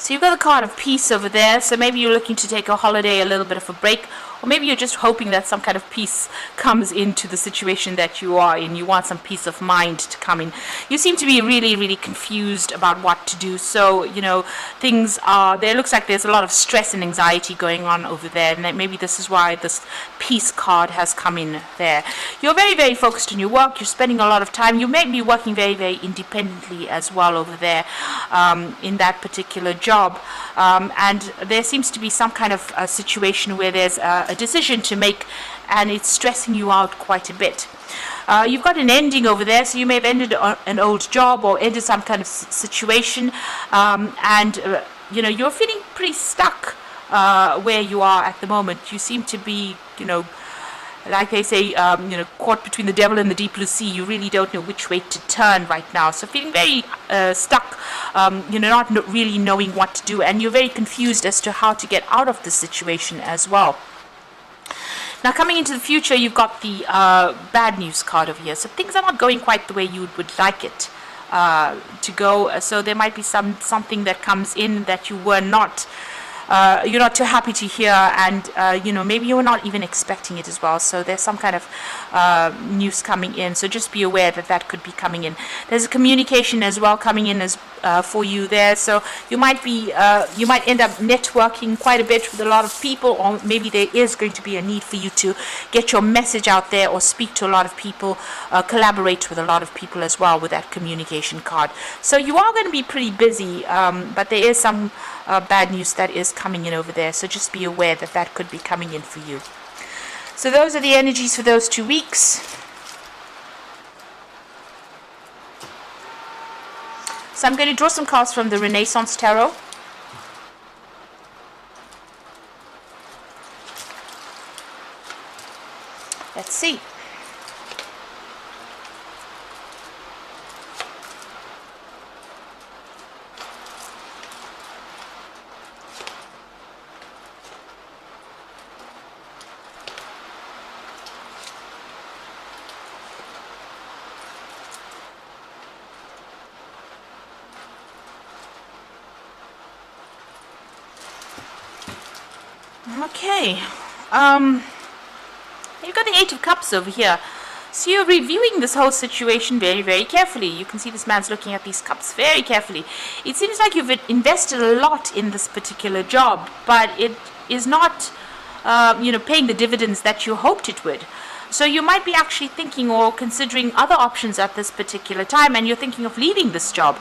So you've got the card of peace over there. So maybe you're looking to take a holiday, a little bit of a break, or maybe you're just hoping that some kind of peace comes into the situation that you are in. You want some peace of mind to come in. You seem to be really, really confused about what to do. So, you know, things are, there looks like there's a lot of stress and anxiety going on over there. And that maybe this is why this peace card has come in there. You're very, very focused on your work. You're spending a lot of time. You may be working very, very independently as well over there in that particular job. And there seems to be some kind of a situation where there's a decision to make, and it's stressing you out quite a bit. You've got an ending over there, so you may have ended an old job or ended some kind of situation, and you know, you're feeling pretty stuck where you are at the moment. You seem to be, you know, like they say, you know, caught between the devil and the deep blue sea. You really don't know which way to turn right now. So feeling very stuck, you know, not really knowing what to do, and you're very confused as to how to get out of the situation as well. Now, coming into the future, you've got the bad news card over here. So things are not going quite the way you would like it to go. So there might be something that comes in that you were not, you're not too happy to hear, and you know, maybe you're not even expecting it as well. So there's some kind of news coming in. So just be aware that that could be coming in. There's a communication as well coming in as for you there. So you might be, you might end up networking quite a bit with a lot of people, or maybe there is going to be a need for you to get your message out there or speak to a lot of people, collaborate with a lot of people as well with that communication card. So you are going to be pretty busy, but there is some bad news that is coming in over there. So just be aware that that could be coming in for you. So those are the energies for those 2 weeks. So I'm going to draw some cards from the Renaissance Tarot. Let's see. Okay, you've got the Eight of Cups over here. So you're reviewing this whole situation very, very carefully. You can see this man's looking at these cups very carefully. It seems like you've invested a lot in this particular job, but it is not, you know, paying the dividends that you hoped it would. So you might be actually thinking or considering other options at this particular time, and you're thinking of leaving this job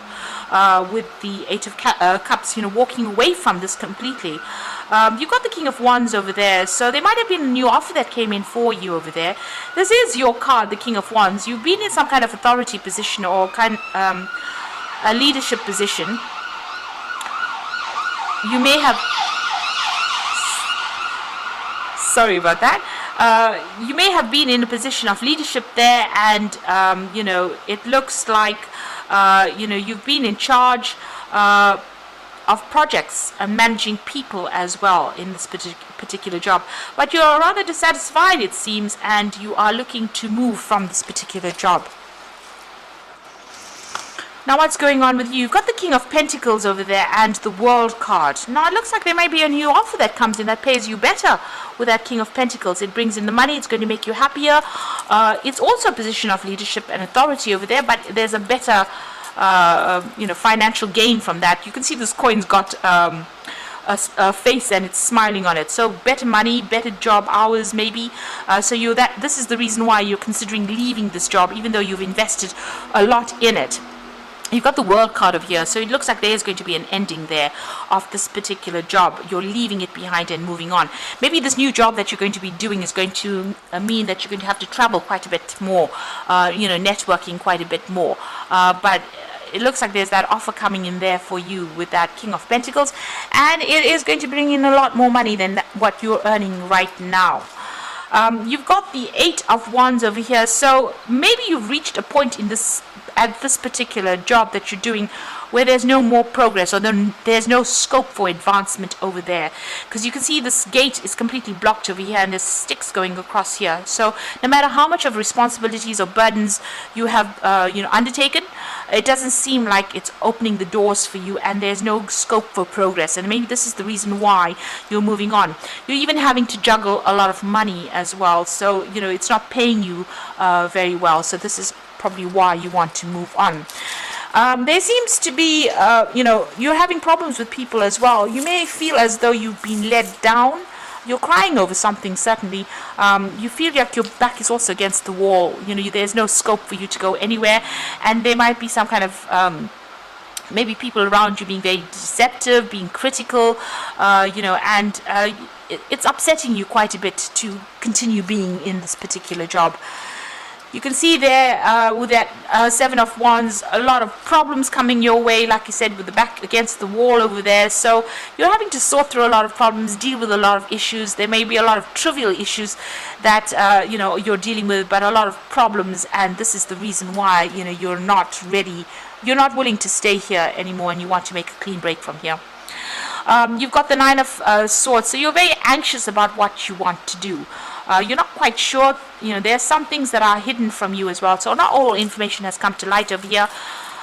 with the Eight of Cups, you know, walking away from this completely. You've got the King of Wands over there, so there might have been a new offer that came in for you over there. This is your card, the King of Wands. You've been in some kind of authority position or kind a leadership position. You may have... Sorry about that. You may have been in a position of leadership there, and you know, it looks like you know, you've been in charge of projects and managing people as well in this particular job, but you're rather dissatisfied, it seems, and you are looking to move from this particular job. Now what's going on with you? You've got the King of Pentacles over there and the World card. Now it looks like there may be a new offer that comes in that pays you better with that King of Pentacles. It brings in the money, it's going to make you happier. It's also a position of leadership and authority over there, but there's a better you know, financial gain from that. You can see this coin's got a face and it's smiling on it. So better money, better job hours maybe. So this is the reason why you're considering leaving this job, even though you've invested a lot in it. You've got the World card over here, so it looks like there's going to be an ending there of this particular job. You're leaving it behind and moving on. Maybe this new job that you're going to be doing is going to mean that you're going to have to travel quite a bit more, you know, networking quite a bit more. But it looks like there's that offer coming in there for you with that King of Pentacles, and it is going to bring in a lot more money than what you're earning right now. You've got the Eight of Wands over here, so maybe you've reached a point in this at this particular job that you're doing where there's no more progress, or there's no scope for advancement over there. Because you can see this gate is completely blocked over here, and there's sticks going across here. So no matter how much of responsibilities or burdens you have undertaken, it doesn't seem like it's opening the doors for you, and there's no scope for progress. And maybe this is the reason why you're moving on. You're even having to juggle a lot of money as well, so it's not paying you very well. So this is probably why you want to move on. There seems to be you're having problems with people as well. You may feel as though you've been let down. You're crying over something, certainly. You feel like your back is also against the wall. There's no scope for you to go anywhere, and there might be some kind of maybe people around you being very deceptive, being critical, and it's upsetting you quite a bit to continue being in this particular job. You can see there with that Seven of Wands, a lot of problems coming your way, like I said, with the back against the wall over there. So you're having to sort through a lot of problems, deal with a lot of issues. There may be a lot of trivial issues that you're dealing with, but a lot of problems, and this is the reason why you're not ready. You're not willing to stay here anymore, and you want to make a clean break from here. You've got the Nine of Swords, so you're very anxious about what you want to do. You're not quite sure. There's some things that are hidden from you as well, so not all information has come to light over here.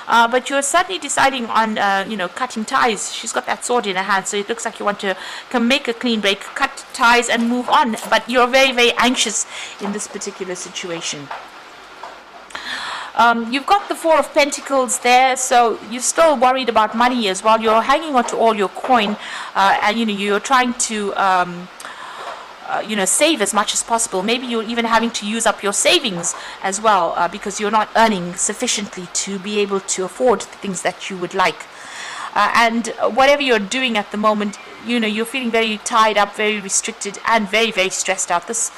But you're certainly deciding on cutting ties. She's got that sword in her hand, so it looks like you want to make a clean break, cut ties and move on. But you're very, very anxious in this particular situation. You've got the Four of Pentacles there, so you're still worried about money as well. You're hanging on to all your coin, and you're trying to save as much as possible. Maybe you're even having to use up your savings as well, because you're not earning sufficiently to be able to afford the things that you would like. And whatever you're doing at the moment, you're feeling very tied up, very restricted, and very, very stressed out. This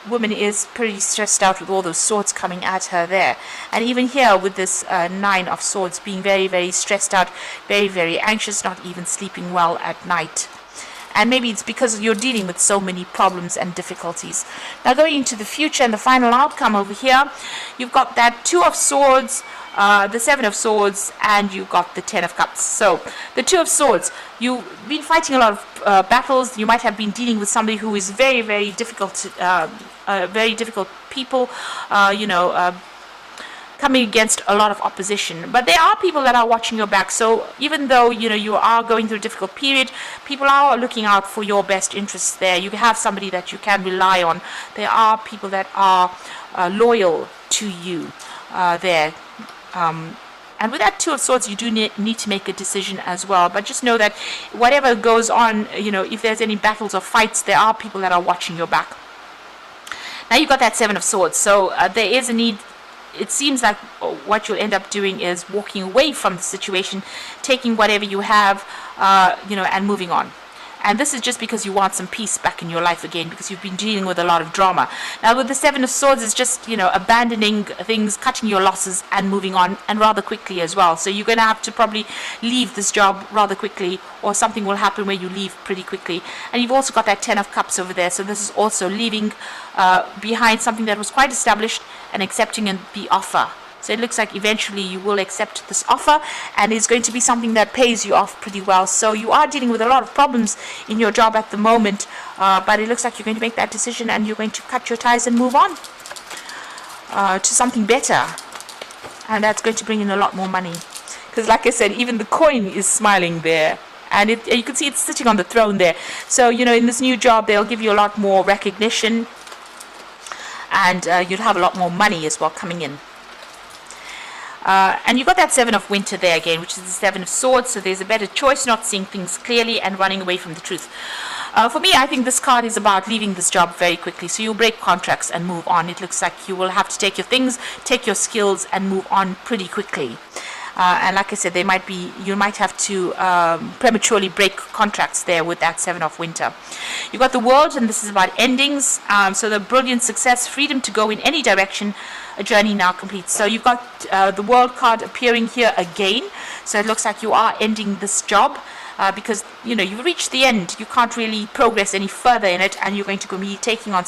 woman is pretty stressed out with all those swords coming at her there. And even here with this Nine of Swords, being very, very stressed out, very, very anxious, not even sleeping well at night. And maybe it's because you're dealing with so many problems and difficulties. Now going into the future and the final outcome over here, you've got that Two of Swords, the Seven of Swords, and you've got the Ten of Cups. So the Two of Swords, you've been fighting a lot of battles. You might have been dealing with somebody who is very, very difficult, very difficult people, coming against a lot of opposition. But there are people that are watching your back. So even though you are going through a difficult period, people are looking out for your best interests there. You have somebody that you can rely on. There are people that are loyal to you there. And with that Two of Swords, you do need to make a decision as well. But just know that whatever goes on, if there's any battles or fights, there are people that are watching your back. Now you've got that Seven of Swords. So there is a need. It seems like what you'll end up doing is walking away from the situation, taking whatever you have, and moving on. And this is just because you want some peace back in your life again, because you've been dealing with a lot of drama. Now with the Seven of Swords, it's just, abandoning things, cutting your losses and moving on, and rather quickly as well. So you're going to have to probably leave this job rather quickly, or something will happen where you leave pretty quickly. And you've also got that Ten of Cups over there. So this is also leaving behind something that was quite established and accepting the offer. So it looks like eventually you will accept this offer, and it's going to be something that pays you off pretty well. So you are dealing with a lot of problems in your job at the moment, but it looks like you're going to make that decision, and you're going to cut your ties and move on to something better. And that's going to bring in a lot more money. Because like I said, even the coin is smiling there. And you can see it's sitting on the throne there. So, in this new job, they'll give you a lot more recognition, and you'll have a lot more money as well coming in. And you've got that Seven of Winter there again, which is the Seven of Swords. So there's a better choice, not seeing things clearly and running away from the truth. For me, I think this card is about leaving this job very quickly. So you'll break contracts and move on. It looks like you will have to take your things, take your skills, and move on pretty quickly. And like I said, you might have to prematurely break contracts there with that Seven of Winter. You've got the World, and this is about endings. So the brilliant success, freedom to go in any direction, a journey now complete. So you've got the World card appearing here again. So it looks like you are ending this job because you've reached the end. You can't really progress any further in it, and you're going to be taking on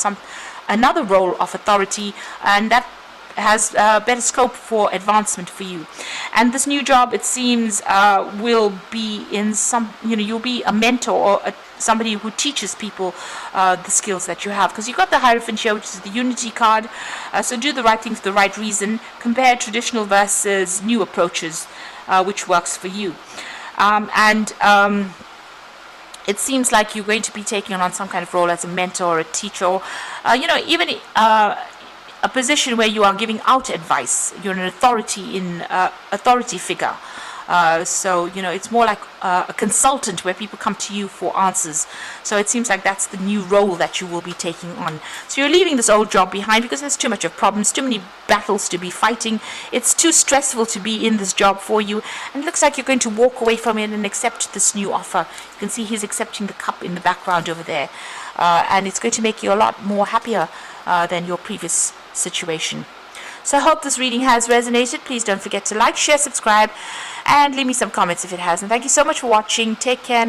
another role of authority, and that has better scope for advancement for you. And this new job, it seems, will be in some, you'll be a mentor or somebody who teaches people the skills that you have, because you've got the Hierophant here, which is the unity card. So do the right thing for the right reason. Compare traditional versus new approaches, which works for you. It seems like you're going to be taking on some kind of role as a mentor or a teacher, or even a position where you are giving out advice. You're an authority figure. So it's more like a consultant, where people come to you for answers. So it seems like that's the new role that you will be taking on. So you're leaving this old job behind because there's too much of problems, too many battles to be fighting. It's too stressful to be in this job for you, and it looks like you're going to walk away from it and accept this new offer. You can see he's accepting the cup in the background over there, and it's going to make you a lot more happier than your previous situation. So I hope this reading has resonated. Please don't forget to like, share, subscribe, and leave me some comments if it has. And thank you so much for watching. Take care.